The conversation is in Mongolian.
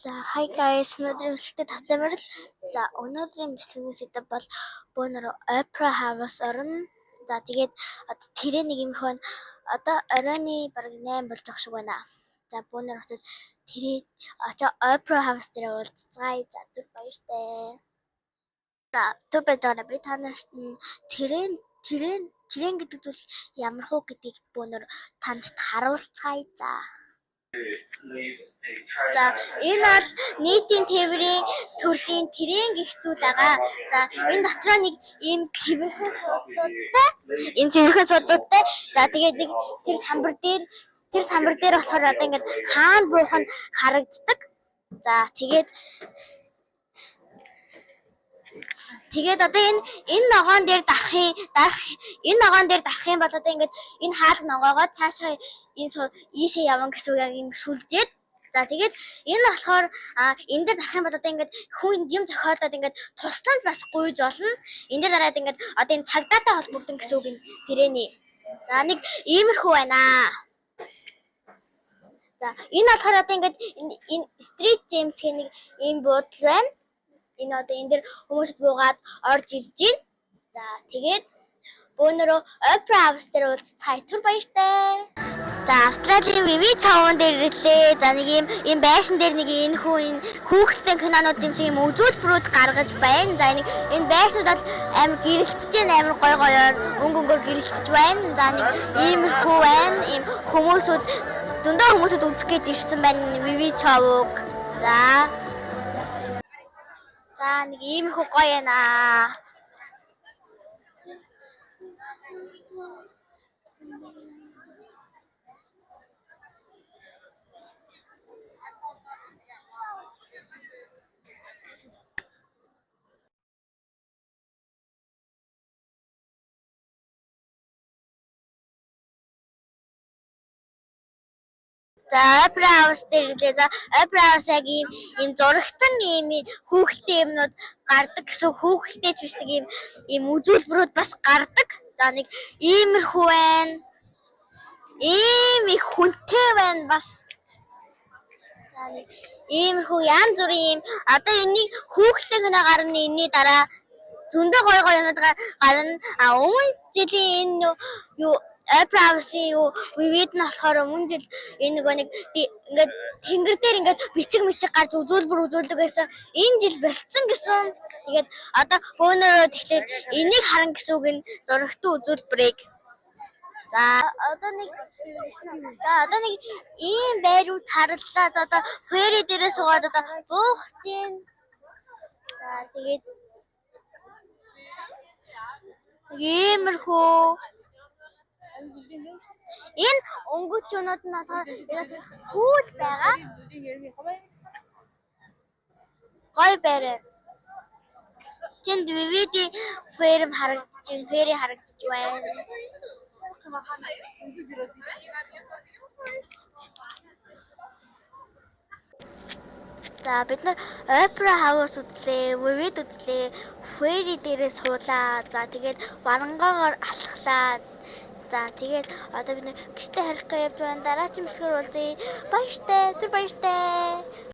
За hi guys, өнөөдрийн өсөлтөд тавтамаар л өнөөдрийн бүсгүйн сэдэв бол бөөнөр Opera House орно. За тэгээд тэрэ нэг юм хон одоо оройны бараг 8 болж байгаа шиг байна. За бөөнөр очоод тэрэ Opera House дээр уулзцгаая. За түр баяртай. За түр баяртай би та нарт тэрэн гэдэг зүйл ямар хөө гэдгийг бөөнөр танд харуулцгаая. За энэ бол нийтийн тээврийн төрлийн тэрэн гэх зүйл байгаа. За энэ дотроо нэг ийм цэвэрхэн суудлуудтай. За тэгээд нэг тэр самбар дээр болохоор одоо ингээд хаана буух нь харагддаг. За тэгээд одоо энэ ногоон дээр дарах юм бол одоо ингээд энэ хаалт ногоогоо цаашаа ийшээ явна гэсэн үг юм шүлжээд. За тэгээд энэ болохоор энэ дээр дарах юм бол одоо ингээд хүн юм зохиолдоод ингээд тусдаа бас гуйж болно. Энэ дээр дараад ингээд одоо энэ цагдаатай холбогдсон гэсэн үг юм тэрэний. За нэг иймэрхүү байна. За энэ болохоор одоо ингээд энэ Street James гэх нэг ийм буудлын байна. Энэ одоо энэ дэр хүмүүсд буугаад орж ирж байна. За тэгээд бөөнөрөө Opera House дээр уулзцгаая. Түр баяртай. За Австралийн Vivi Chow дээр ирлээ. За нэг ийм байшин дээр нэг энэ хүүхдтэй кинонууд юм шиг юм үзүүлбэрүүд гаргаж байна. За энэ байшнууд бол амар гэрэлтэж байна, амар гойгоор өнгөөр гэрэлтэж байна. За нэг иймэрхүү байна. Ийм зөндөө хүмүүсүүд үзэх гээд ирсэн байна Vivi Chow-г. За нэг иймэрхүү гоё байна. За Opera House дээр ирлээ. За Opera House яг ийм зурагтан ийм хүүхэлтэй юмнууд гардаг гэсэн хүүхэлтэй ч биш нэг ийм үзүүлбэрүүд бас гардаг. За нэг иймэрхүү байна. Ийм их хүнтэй байна бас. За нэг иймэрхүү янз бүрийн одоо энийг хүүхэлтэй кино гарна, энэний дараа зөндөө гоё юмнууд гарна. Өмнө жилийн энэ юу Opera House-ийн Vivid нь болохоор өмнө жил энэ нөгөө нэг ингээд тэнгэр дээр ингээд бичиг гарч үзүүлдэг байсан. Энэ жил болцсон гэсэн. Тэгээд одоо бөөнөрөө тэгэхээр энийг харна гэсэн үг нь зурагтан үзүүлбэрийг. За одоо нэг ийм байрууд харлаа. За одоо фэри дээрээ суугаад одоо буух чинь. За тэгээд иймэрхүү энэ өнгөчнүүд нь болохоор хүүл байгаа. Гой байраа. Тэнд Vivi фэри харагдаж байна. За бид нар Opera House үзлээ, Vivi үзлээ, фэри дээрээ суулаа. За тэгээд барангаагаар алхлаа. За тэгээд одоо бид гэртээ харих гэж явж байна. Дараагийн бүсгээр уулзъя. Баяртай. Түр баяртай.